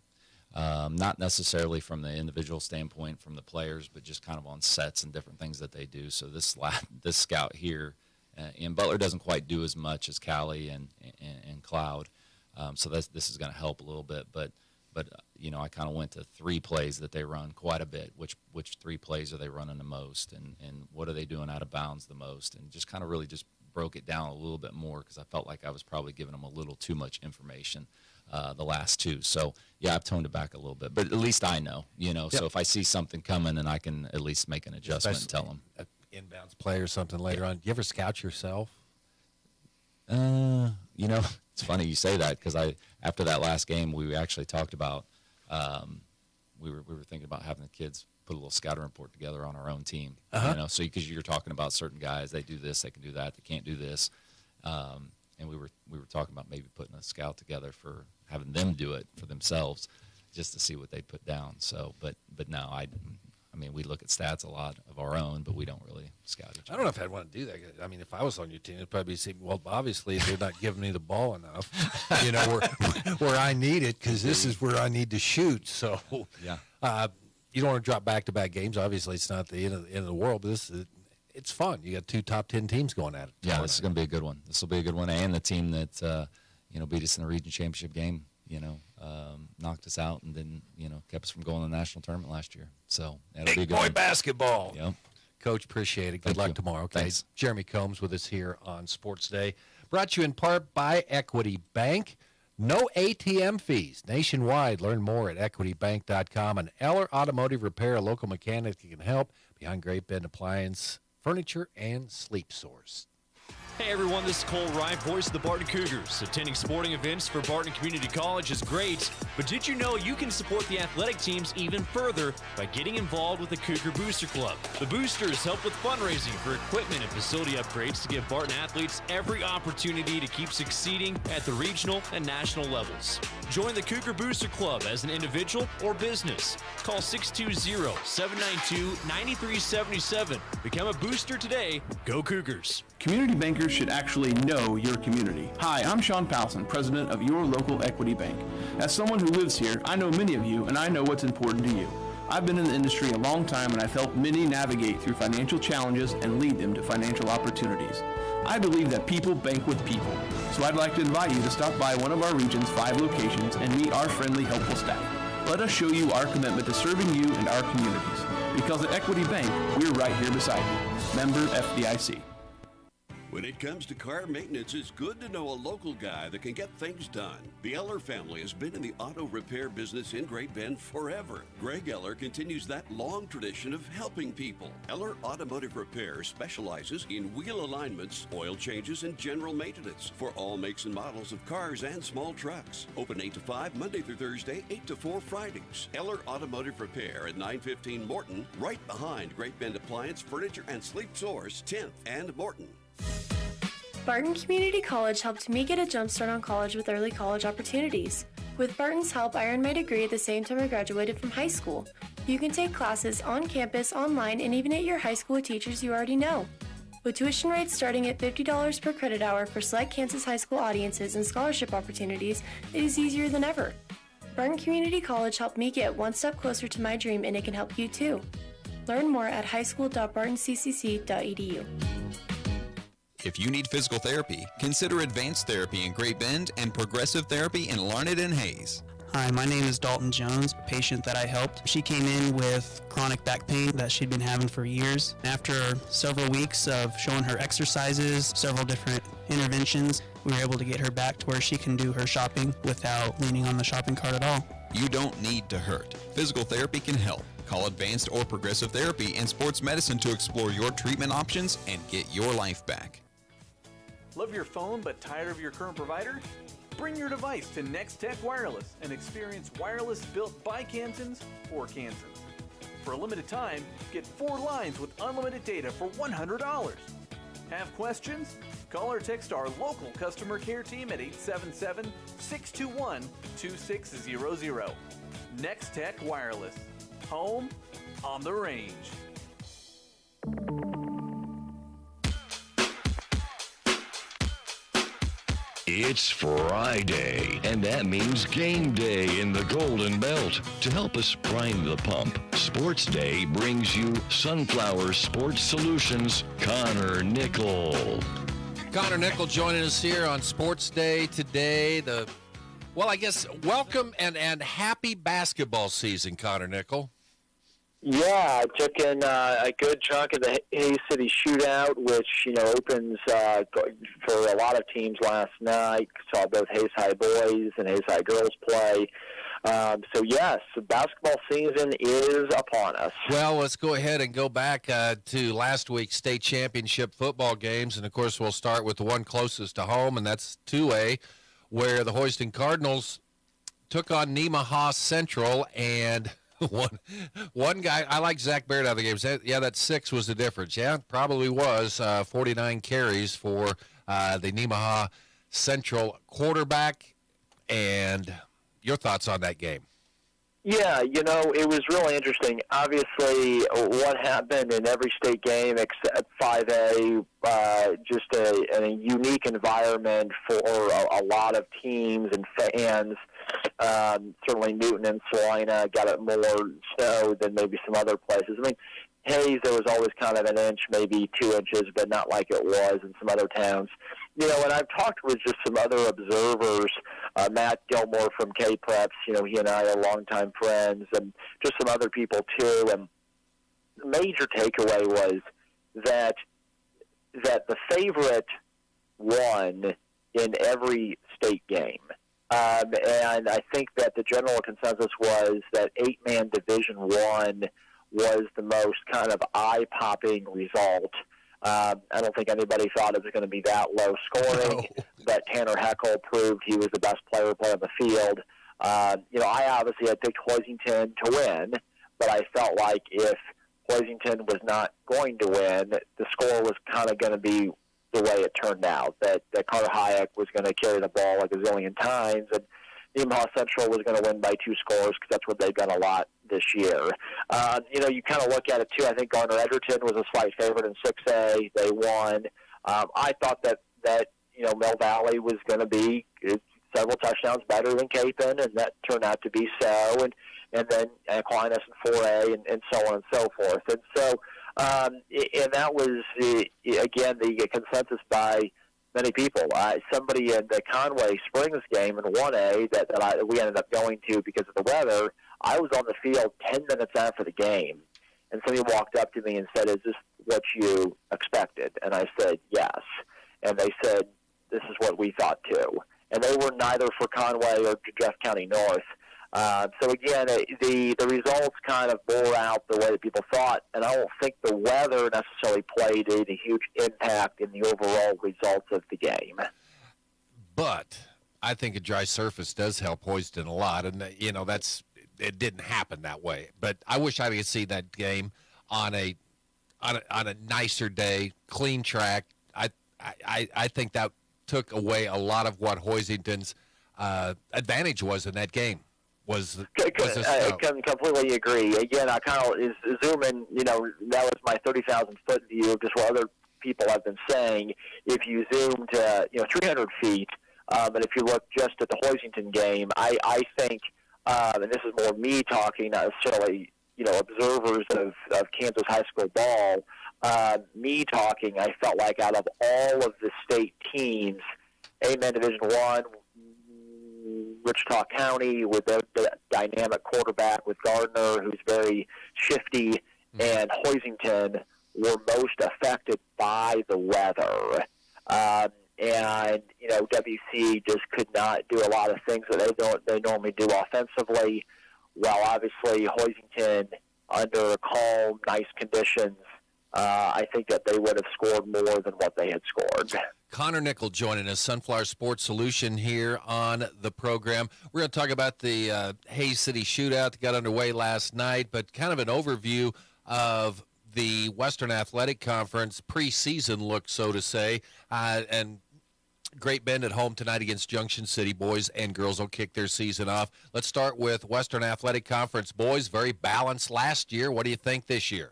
Not necessarily from the individual standpoint from the players, but just kind of on sets and different things that they do. So this scout here, and Butler doesn't quite do as much as Callie and Cloud. So this is going to help a little bit, but I kind of went to 3 plays that they run quite a bit. Which 3 plays are they running the most, and what are they doing out of bounds the most, and just kind of really just broke it down a little bit more because I felt like I was probably giving them a little too much information the last 2. So yeah, I've toned it back a little bit, but at least I know, Yep. So if I see something coming, then I can at least make an adjustment and tell them. Inbounds play or something later on. Do you ever scout yourself? It's funny you say that because after that last game, we actually talked about we were thinking about having the kids put a little scouting report together on our own team. So because you're talking about certain guys, they do this, they can do that, they can't do this, and we were talking about maybe putting a scout together for having them do it for themselves, just to see what they put down. So, but no, I mean, we look at stats a lot of our own, but we don't really scout each other. I don't know if I'd want to do that. I mean, if I was on your team, it'd probably be, well, obviously they're not giving me the ball enough, where I need it, because this is where I need to shoot. So, yeah, you don't want to drop back-to-back games. Obviously, it's not the end of the world, but it's fun. You got 2 top 10 teams going at it. Yeah, this is going to be a good one. This will be a good one, and the team that beat us in the region championship game, knocked us out and then, kept us from going to the national tournament last year. So that'll be a good boy one. Basketball. Yep. Coach, appreciate it. Good Thank luck you. tomorrow. Okay. Thanks. Jeremy Combs with us here on Sports Day. Brought to you in part by Equity Bank. No ATM fees nationwide. Learn more at equitybank.com. And Eller Automotive Repair, a local mechanic that can help, behind Great Bend Appliance, Furniture, and Sleep Source. Hey everyone, this is Cole Wright, voice of the Barton Cougars. Attending sporting events for Barton Community College is great, but did you know you can support the athletic teams even further by getting involved with the Cougar Booster Club? The Boosters help with fundraising for equipment and facility upgrades to give Barton athletes every opportunity to keep succeeding at the regional and national levels. Join the Cougar Booster Club as an individual or business. Call 620-792-9377. Become a booster today. Go Cougars. Community bankers should actually know your community. Hi, I'm Sean Powson, president of your local Equity Bank. As someone who lives here, I know many of you and I know what's important to you. I've been in the industry a long time and I've helped many navigate through financial challenges and lead them to financial opportunities. I believe that people bank with people, so I'd like to invite you to stop by one of our region's 5 locations and meet our friendly, helpful staff. Let us show you our commitment to serving you and our communities. Because at Equity Bank, we're right here beside you. Member FDIC. When it comes to car maintenance, it's good to know a local guy that can get things done. The Eller family has been in the auto repair business in Great Bend forever. Greg Eller continues that long tradition of helping people. Eller Automotive Repair specializes in wheel alignments, oil changes, and general maintenance for all makes and models of cars and small trucks. Open 8 to 5 Monday through Thursday, 8 to 4 Fridays. Eller Automotive Repair at 915 Morton, right behind Great Bend Appliance, Furniture, and Sleep Source, 10th and Morton. Barton Community College helped me get a jump start on college with early college opportunities. With Barton's help, I earned my degree at the same time I graduated from high school. You can take classes on campus, online, and even at your high school with teachers you already know. With tuition rates starting at $50 per credit hour for select Kansas high school audiences and scholarship opportunities, it is easier than ever. Barton Community College helped me get one step closer to my dream, and it can help you too. Learn more at highschool.bartonccc.edu. If you need physical therapy, consider Advanced Therapy in Great Bend and Progressive Therapy in Larned and Hayes. Hi, my name is Dalton Jones, a patient that I helped. She came in with chronic back pain that she'd been having for years. After several weeks of showing her exercises, several different interventions, we were able to get her back to where she can do her shopping without leaning on the shopping cart at all. You don't need to hurt. Physical therapy can help. Call Advanced or Progressive Therapy and Sports Medicine to explore your treatment options and get your life back. Love your phone but tired of your current provider? Bring your device to Next Tech Wireless and experience wireless built by Kansans for Kansans. For a limited time, get 4 lines with unlimited data for $100. Have questions? Call or text our local customer care team at 877-621-2600. Next Tech Wireless. Home on the range. It's Friday, and that means game day in the Golden Belt. To help us prime the pump, Sports Day brings you Sunflower Sports Solutions, Connor Nickel. Connor Nickel joining us here on Sports Day today. Welcome and happy basketball season, Connor Nickel. Yeah, I took in a good chunk of the Hayes City Shootout, which, opens for a lot of teams last night. Saw both Hayes High boys and Hayes High girls play. So, yes, the basketball season is upon us. Well, let's go ahead and go back to last week's state championship football games. And, of course, we'll start with the one closest to home, and that's 2A, where the Hoiston Cardinals took on Nemaha Central, and one guy, I like Zach Baird out of the game. Yeah, that 6 was the difference. Yeah, probably was 49 carries for the Nemaha Central quarterback. And your thoughts on that game? Yeah, it was really interesting. Obviously, what happened in every state game except 5A, just a unique environment for a lot of teams and fans. Certainly Newton and Salina got it more snow than maybe some other places. I mean, Hayes, there was always kind of an inch, maybe 2 inches, but not like it was in some other towns. And I've talked with just some other observers, Matt Gilmore from K-Preps, he and I are longtime friends, and just some other people too. And the major takeaway was that the favorite won in every state game. And I think that the general consensus was that 8-man Division I was the most kind of eye-popping result. I don't think anybody thought it was going to be that low scoring, but Tanner Heckel proved he was the best player on the field. I obviously had picked Hoisington to win, but I felt like if Hoisington was not going to win, the score was kind of going to be the way it turned out, that Carter Hayek was going to carry the ball like a zillion times, and Nemaha Central was going to win by 2 scores because that's what they've done a lot this year. You kind of look at it, too. I think Garner Edgerton was a slight favorite in 6A. They won. I thought that Mill Valley was going to be several touchdowns better than Capen, and that turned out to be so. And then Aquinas in 4A and so on and so forth. And so, and that was, again, the consensus by many people. Somebody in the Conway Springs game in 1A that we ended up going to because of the weather, I was on the field 10 minutes after the game, and somebody walked up to me and said, "Is this what you expected?" And I said, "Yes." And they said, "This is what we thought too." And they were neither for Conway or Jeff County North. So again, the results kind of bore out the way that people thought, and I don't think the weather necessarily played a huge impact in the overall results of the game. But I think a dry surface does help Hoiston a lot, and it didn't happen that way. But I wish I could see that game on a nicer day, clean track. I think that took away a lot of what Hoisington's advantage was in that game. I completely agree. Again, I kind of zoom in, that was my 30,000-foot view of just what other people have been saying. If you zoom to, 300 feet, but if you look just at the Hoisington game, I think, and this is more me talking, not necessarily, observers of Kansas high school ball, me talking, I felt like out of all of the state teams, 8-man Division I, Wichita County with the dynamic quarterback with Gardner, who's very shifty, and Hoisington were most affected by the weather. And, WC just could not do a lot of things that they normally do offensively, while obviously Hoisington, under calm, nice conditions, I think that they would have scored more than what they had scored. Connor Nickel joining us, Sunflower Sports Solution here on the program. We're going to talk about the Hays City Shootout that got underway last night, but kind of an overview of the Western Athletic Conference preseason look, so to say. And Great Bend at home tonight against Junction City. Boys and girls will kick their season off. Let's start with Western Athletic Conference. Boys, very balanced last year. What do you think this year?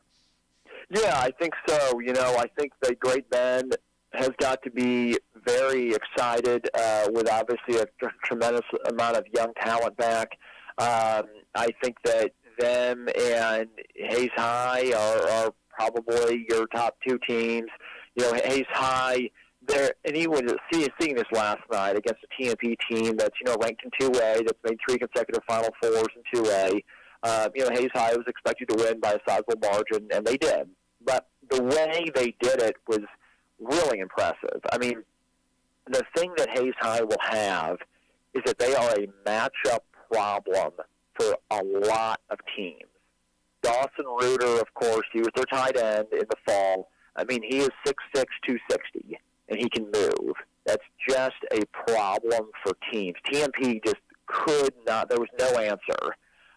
Yeah, I think so. I think that Great Bend has got to be very excited with obviously a tremendous amount of young talent back. I think that them and Hays High are probably your top two teams. Hays High, and even seeing this last night against a TMP team that's ranked in 2A, that's made 3 consecutive Final Fours in 2A. Hays High was expected to win by a sizable margin, and they did. But the way they did it was really impressive. I mean, the thing that Hays High will have is that they are a matchup problem for a lot of teams. Dawson Reuter, of course, he was their tight end in the fall. I mean, he is 6'6", 260, and he can move. That's just a problem for teams. TMP just could not. There was no answer.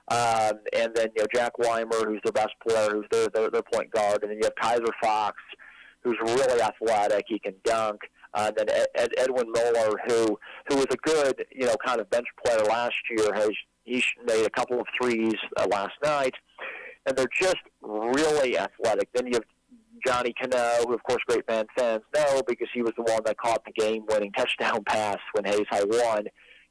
And then Jack Weimer, who's their best player, who's their point guard, and then you have Kaiser Fox, who's really athletic. He can dunk. Then Edwin Miller, who was a good kind of bench player last year, he made a couple of threes last night, and they're just really athletic. Then you have Johnny Cano, who of course Great Bend fans know because he was the one that caught the game-winning touchdown pass when Hays High won.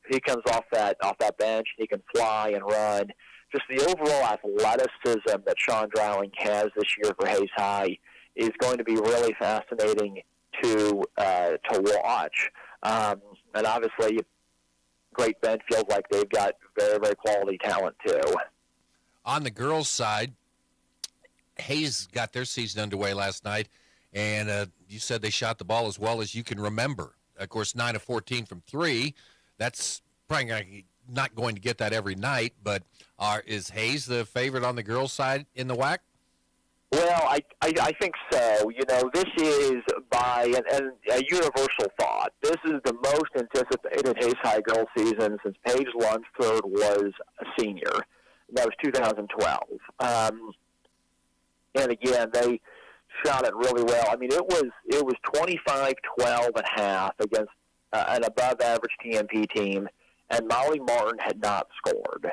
He comes off that bench, he can fly and run. Just the overall athleticism that Sean Dreiling has this year for Hays High is going to be really fascinating to watch. And obviously, Great Bend feels like they've got very, very quality talent too. On the girls' side, Hays got their season underway last night, and you said they shot the ball as well as you can remember. Of course, 9 of 14 from 3. That's probably not going to get that every night, but is Hays the favorite on the girls' side in the WAC? Well, I think so. This is by a universal thought. This is the most anticipated Hays High girls season since Paige Lunsford was a senior. That was 2012. And again, they shot it really well. I mean, it was 25-12 at half against an above-average TMP team, and Molly Martin had not scored.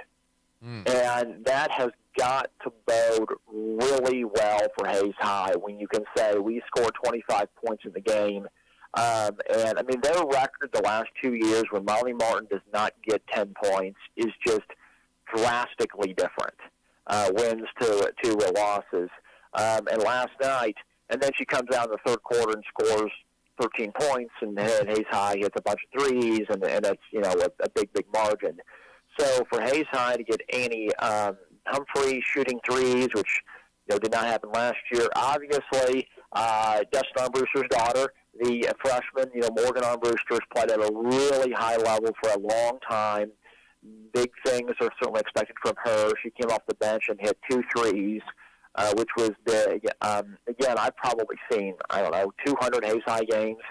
And that has got to bode really well for Hays High when you can say we scored 25 points in the game. And, I mean, their record the last 2 years when Molly Martin does not get 10 points is just drastically different, wins to losses. And last night, and then she comes out in the third quarter and scores 13 points, and Hays High hits a bunch of threes, and it's, a big margin. So for Hays High to get Annie Humphrey shooting threes, which did not happen last year, obviously Dustin Armbruster's daughter, the freshman, Morgan Armbruster, has played at a really high level for a long time. Big things are certainly expected from her. She came off the bench and hit 2 threes, which was big. Again, I've probably seen, 200 Hays High games.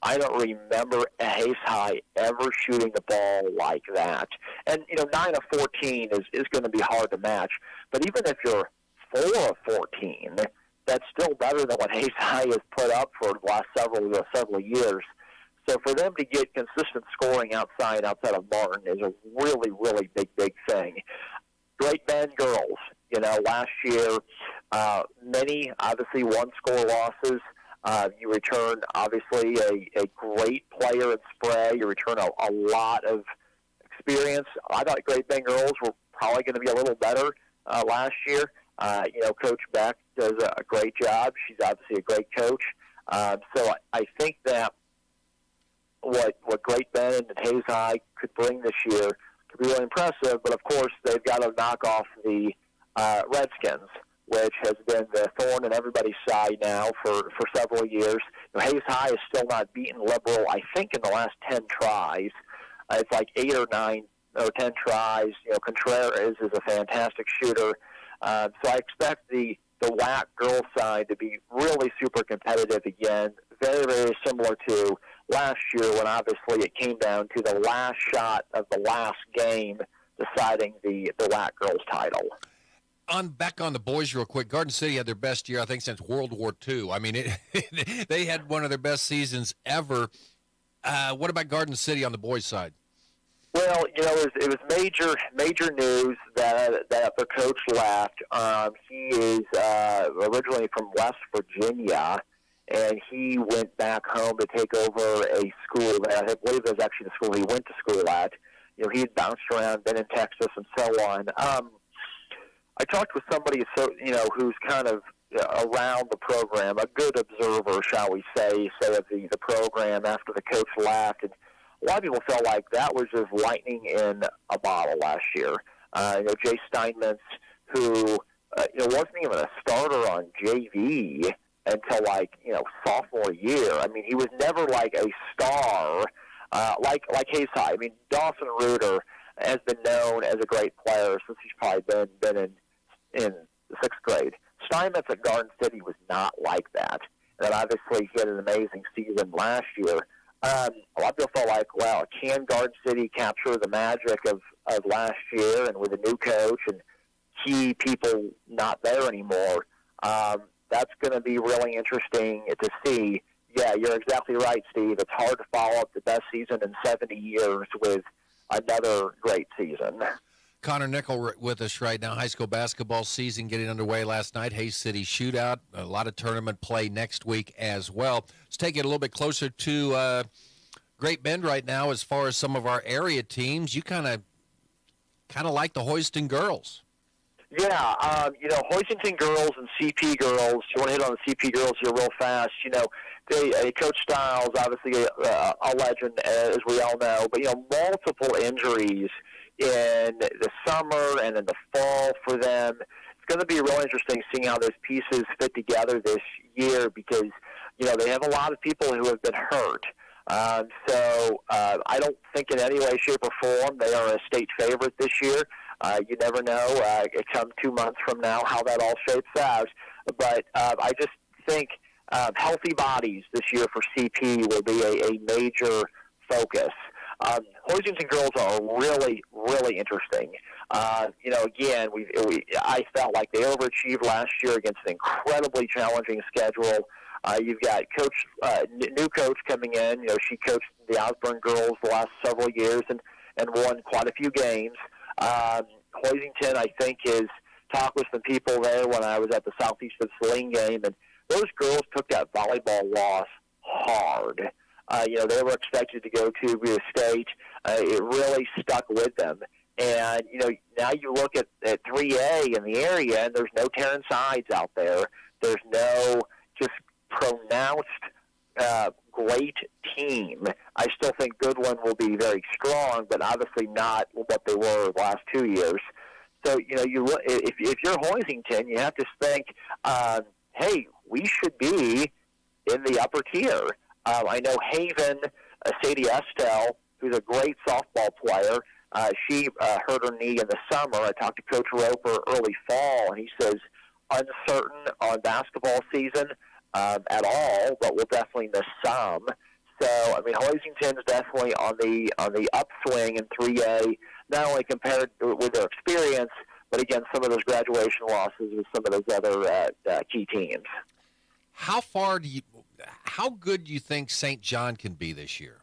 I don't remember a Hays High ever shooting the ball like that. And, 9 of 14 is going to be hard to match. But even if you're 4 of 14, that's still better than what Hays High has put up for the last several years. So for them to get consistent scoring outside of Martin is a really, really big thing. Great Bend girls, last year, many obviously one-score losses. You return, obviously, a great player in Spray. You return a lot of experience. I thought Great Bend girls were probably going to be a little better last year. Coach Beck does a great job. She's obviously a great coach. So I think that what Great Bend and Hays High could bring this year could be really impressive. But, of course, they've got to knock off the Redskins, which has been the thorn in everybody's side now for several years. Hays High is still not beaten Liberal, I think, in the last 10 tries. It's like 8 or 9 or 10 tries. Contreras is a fantastic shooter. So I expect the WAC girls side to be really super competitive again, very, very similar to last year when obviously it came down to the last shot of the last game deciding the WAC girls title. Back on the boys real quick. Garden City had their best year, I think, since World War II. I mean, they had one of their best seasons ever. What about Garden City on the boys' side? Well, it was major news that the coach left. He is originally from West Virginia, and he went back home to take over a school that I believe was actually the school he went to school at. He had bounced around, been in Texas, and so on. I talked with somebody, who's kind of around the program, a good observer, shall we say of the program after the coach left. And a lot of people felt like that was just lightning in a bottle last year. Jay Steinmetz, who wasn't even a starter on JV until sophomore year. I mean, he was never like a star like Hayes High. I mean, Dawson Reuter has been known as a great player since he's probably been in sixth grade. Steinmetz at Garden City was not like that. And obviously he had an amazing season last year. A lot of people felt like, well, can Garden City capture the magic of last year and with a new coach and key people not there anymore? That's going to be really interesting to see. Yeah, you're exactly right, Steve. It's hard to follow up the best season in 70 years with another great season. Connor Nickel with us right now. High school basketball season getting underway last night. Hayes City shootout. A lot of tournament play next week as well. Let's take it a little bit closer to Great Bend right now as far as some of our area teams. You kind of like the Hoiston girls. Yeah, Hoisington girls and CP girls. You want to hit on the CP girls here real fast. Coach Stiles, obviously a legend, as we all know, but multiple injuries in the summer and in the fall for them. It's going to be real interesting seeing how those pieces fit together this year because, they have a lot of people who have been hurt. So I don't think in any way, shape, or form they are a state favorite this year. You never know. It comes 2 months from now how that all shapes out. But I just think healthy bodies this year for CP will be a major focus. Hoisington girls are really, really interesting. Again, I felt like they overachieved last year against an incredibly challenging schedule. You've got new coach coming in. She coached the Osborne girls the last several years and won quite a few games. Hoisington, I think, is talked with some people there when I was at the Southeast of Saline game, and those girls took that volleyball loss hard. They were expected to go to the state. It really stuck with them. And, now you look at 3A in the area, and there's no Terran sides out there. There's no just pronounced great team. I still think Goodland will be very strong, but obviously not what they were the last 2 years. So, if you're Hoisington, you have to think, hey, we should be in the upper tier. I know Haven, Sadie Estelle, who's a great softball player, she hurt her knee in the summer. I talked to Coach Roper early fall, and he says uncertain on basketball season at all, but we'll definitely miss some. So, Hoisington's definitely on the upswing in 3A, not only compared with their experience, but again, some of those graduation losses with some of those other key teams. How good do you think St. John can be this year?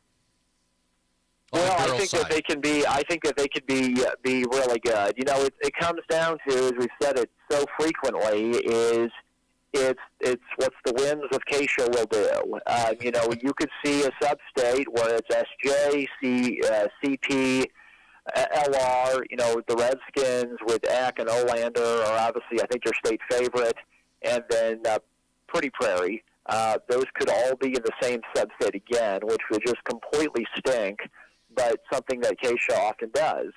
Well, I think that they can be. I think that they could be really good. It comes down to, as we've said it so frequently, is it's what the winds of Keisha will do. You could see a sub-state where it's SJ, CP, LR. The Redskins with Eck and Olander are obviously, I think, your state favorite, and then Pretty Prairie. Those could all be in the same sub-state again, which would just completely stink, but something that Keisha often does.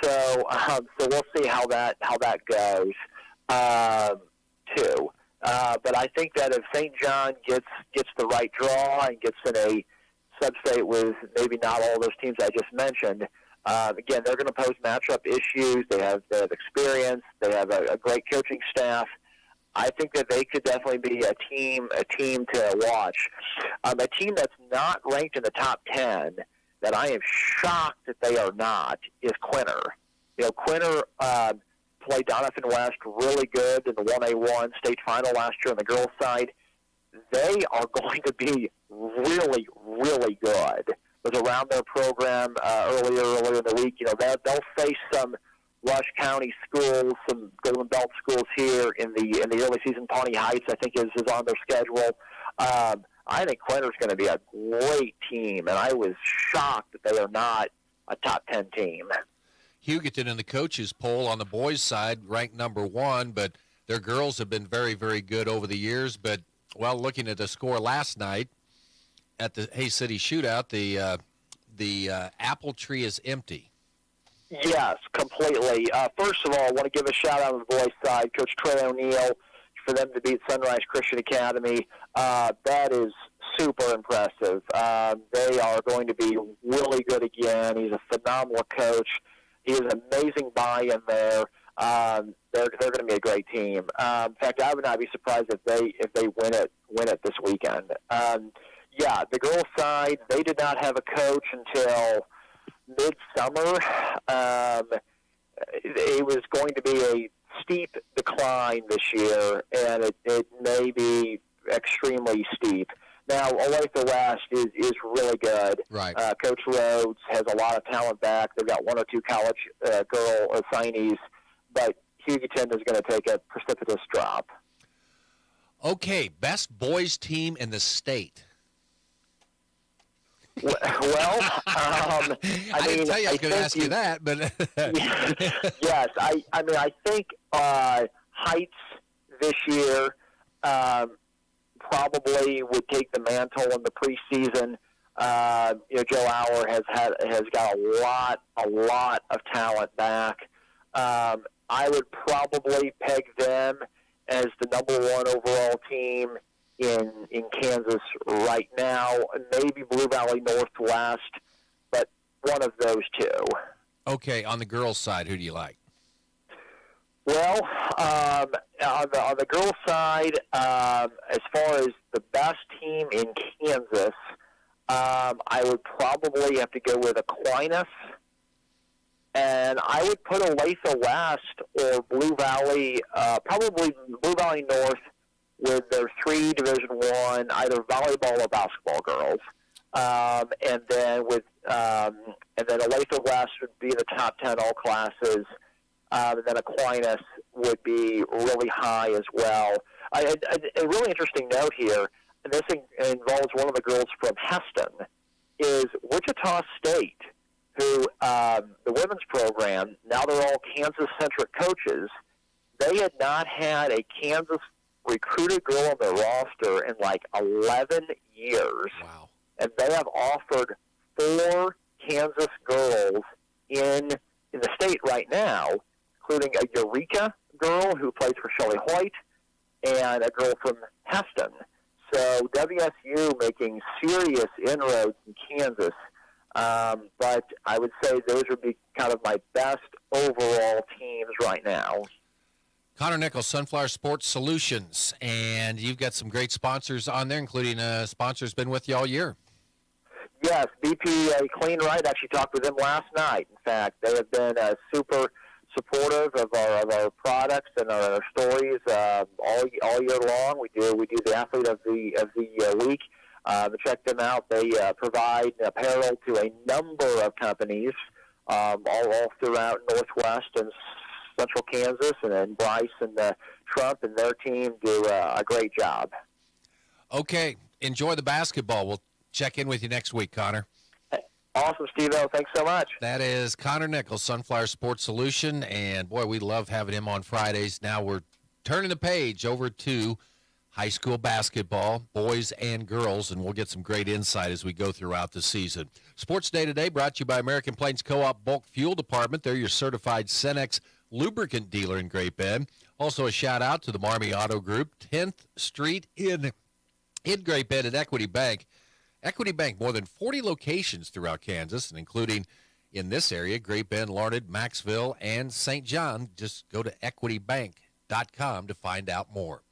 So we'll see how that goes too. But I think that if St. John gets the right draw and gets in a sub-state with maybe not all those teams I just mentioned, again, they're going to pose matchup issues. They have experience. They have a great coaching staff. I think that they could definitely be a team to watch. A team that's not ranked in the top 10 that I am shocked that they are not is Quinter. Quinter played Doniphan West really good in the 1A1 state final last year on the girls' side. They are going to be really, really good. Was around their program earlier in the week. They'll face some Rush County schools, some Golden Belt schools here in the early season. Pawnee Heights, I think, is on their schedule. I think Quinter's going to be a great team, and I was shocked that they are not a top 10 team. Hugoton in the coaches poll on the boys' side ranked number 1, but their girls have been very, very good over the years. But, well, looking at the score last night at the Hays City Shootout, the apple tree is empty. Yes, completely. First of all, I want to give a shout-out on the boys' side, Coach Trey O'Neill, for them to beat Sunrise Christian Academy. That is super impressive. They are going to be really good again. He's a phenomenal coach. He has amazing buy-in there. They're going to be a great team. In fact, I would not be surprised if they win it this weekend. The girls' side, they did not have a coach until midsummer. It was going to be a steep decline this year, and it may be extremely steep. Now, Olathe West is really good. Right. Coach Rhodes has a lot of talent back. They've got 1 or 2 college girl signees, but Hugoton is going to take a precipitous drop. Okay, best boys team in the state. Well, I didn't tell you I was going to ask you that, but yes, I think Heights this year probably would take the mantle in the preseason. Joe Auer has got a lot of talent back. I would probably peg them as the number 1 overall team in Kansas right now. Maybe Blue Valley Northwest, but one of those two. Okay, on the girls' side, who do you like? Well, on the girls' side, as far as the best team in Kansas, I would probably have to go with Aquinas, and I would put Olathe West or Blue Valley, probably Blue Valley North, with their 3 Division I, either volleyball or basketball girls, and then Olathe West would be in the top 10 all classes. And then Aquinas would be really high as well. A really interesting note here, and this involves one of the girls from Heston, is Wichita State, who the women's program, now they're all Kansas-centric coaches. They had not had a Kansas recruited girl on their roster in like 11 years. Wow. And they have offered 4 Kansas girls in the state right now, including a Eureka girl who plays for Shelley Hoyt and a girl from Heston. So WSU making serious inroads in Kansas. But I would say those would be kind of my best overall teams right now. Connor Nichols, Sunflower Sports Solutions, and you've got some great sponsors on there, including a sponsor who's been with you all year. Yes, BP Clean Right. Actually talked with them last night. In fact, they have been super supportive of our products and our stories all year long. We do the Athlete of the Week. Check them out. They provide apparel to a number of companies all throughout Northwest and Central Kansas, and then Bryce and Trump and their team do a great job. Okay, enjoy the basketball. We'll check in with you next week, Connor. Awesome, Steve-O. Thanks so much. That is Connor Nichols, Sunflower Sports Solution, and boy, we love having him on Fridays. Now we're turning the page over to high school basketball, boys and girls, and we'll get some great insight as we go throughout the season. Sports Day Today brought to you by American Plains Co-op Bulk Fuel Department. They're your certified Cenex lubricant dealer in Great Bend. Also a shout-out to the Marmy Auto Group, 10th Street in Great Bend at Equity Bank. Equity Bank, more than 40 locations throughout Kansas, and including in this area, Great Bend, Larned, Maxville, and St. John. Just go to Equity Bank SportsDay.com to find out more.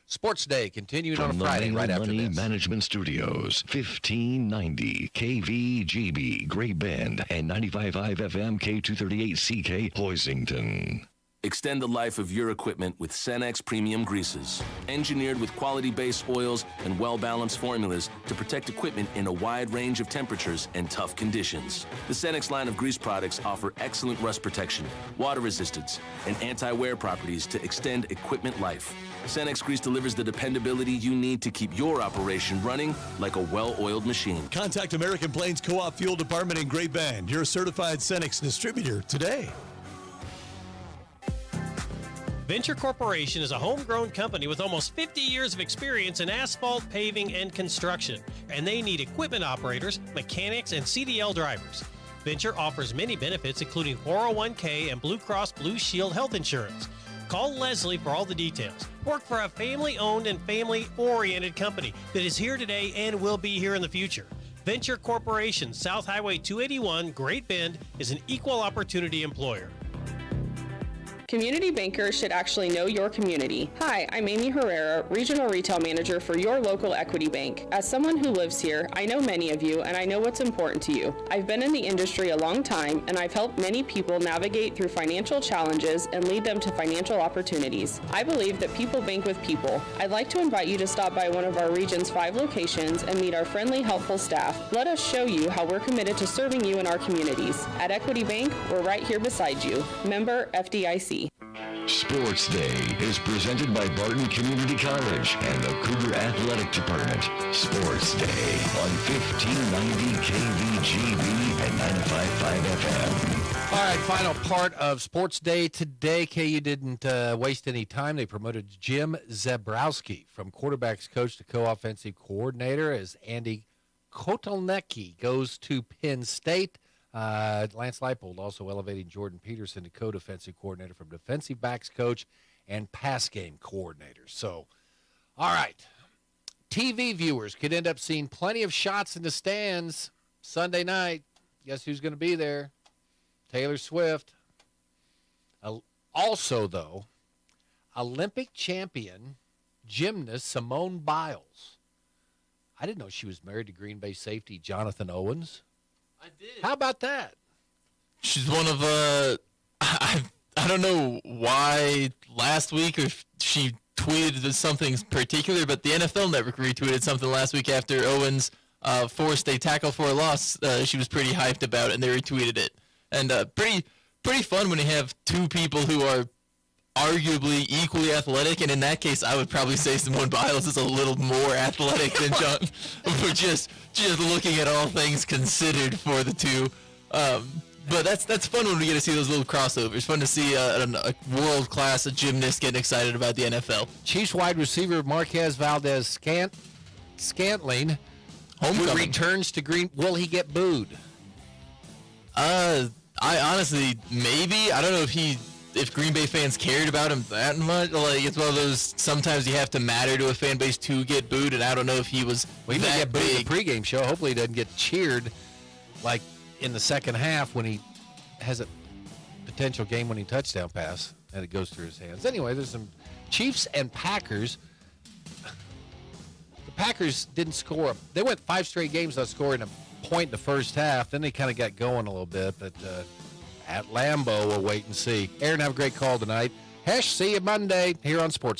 Sports Day continuing on a From Friday the right after Money this. Management Studios, 1590 KVGB, Great Bend, and 95.5 FM K238CK, Hoisington. Extend the life of your equipment with Cenex Premium Greases. Engineered with quality-based oils and well-balanced formulas to protect equipment in a wide range of temperatures and tough conditions. The Cenex line of grease products offer excellent rust protection, water resistance, and anti-wear properties to extend equipment life. Cenex Grease delivers the dependability you need to keep your operation running like a well-oiled machine. Contact American Plains Co-op Fuel Department in Great Bend, your certified Cenex distributor today. Venture Corporation is a homegrown company with almost 50 years of experience in asphalt, paving, and construction, and they need equipment operators, mechanics, and CDL drivers. Venture offers many benefits, including 401k and Blue Cross Blue Shield health insurance. Call Leslie for all the details. Work for a family-owned and family-oriented company that is here today and will be here in the future. Venture Corporation, South Highway 281, Great Bend, is an equal opportunity employer. Community bankers should actually know your community. Hi, I'm Amy Herrera, Regional Retail Manager for your local Equity Bank. As someone who lives here, I know many of you and I know what's important to you. I've been in the industry a long time and I've helped many people navigate through financial challenges and lead them to financial opportunities. I believe that people bank with people. I'd like to invite you to stop by one of our region's 5 locations and meet our friendly, helpful staff. Let us show you how we're committed to serving you in our communities. At Equity Bank, we're right here beside you. Member FDIC. Sports Day is presented by Barton Community College and the Cougar Athletic Department. Sports Day on 1590 KVGB and 95.5 FM. All right, final part of Sports Day today. KU didn't waste any time. They promoted Jim Zebrowski from quarterbacks coach to co-offensive coordinator as Andy Kotelnicki goes to Penn State. Lance Leipold also elevating Jordan Peterson to co-defensive coordinator from defensive backs coach and pass game coordinator. So, all right. TV viewers could end up seeing plenty of shots in the stands Sunday night. Guess who's going to be there? Taylor Swift. Also, though, Olympic champion gymnast Simone Biles. I didn't know she was married to Green Bay safety Jonathan Owens. I did. How about that? She's one of I don't know why last week or if she tweeted something particular, but the NFL Network retweeted something last week after Owens forced a tackle for a loss. She was pretty hyped about it, and they retweeted it. And pretty fun when you have two people who are arguably equally athletic, and in that case, I would probably say Simone Biles is a little more athletic than John. We're just looking at all things considered for the two. But that's fun when we get to see those little crossovers. Fun to see a world-class gymnast getting excited about the NFL. Chiefs wide receiver Marquez Valdez-Scantling who returns to Green. Will he get booed? I honestly, maybe. I don't know if Green Bay fans cared about him that much. Like, it's one of those, sometimes you have to matter to a fan base to get booed, and I don't know if he was he may get booed in the pregame show. Hopefully he doesn't get cheered like in the second half when he has a potential game-winning touchdown pass and it goes through his hands. Anyway, there's some Chiefs and Packers. The Packers didn't score. They went 5 straight games without scoring a point in the first half. Then they kind of got going a little bit, but at Lambeau, we'll wait and see. Aaron, have a great call tonight. Hesh, see you Monday here on Sports.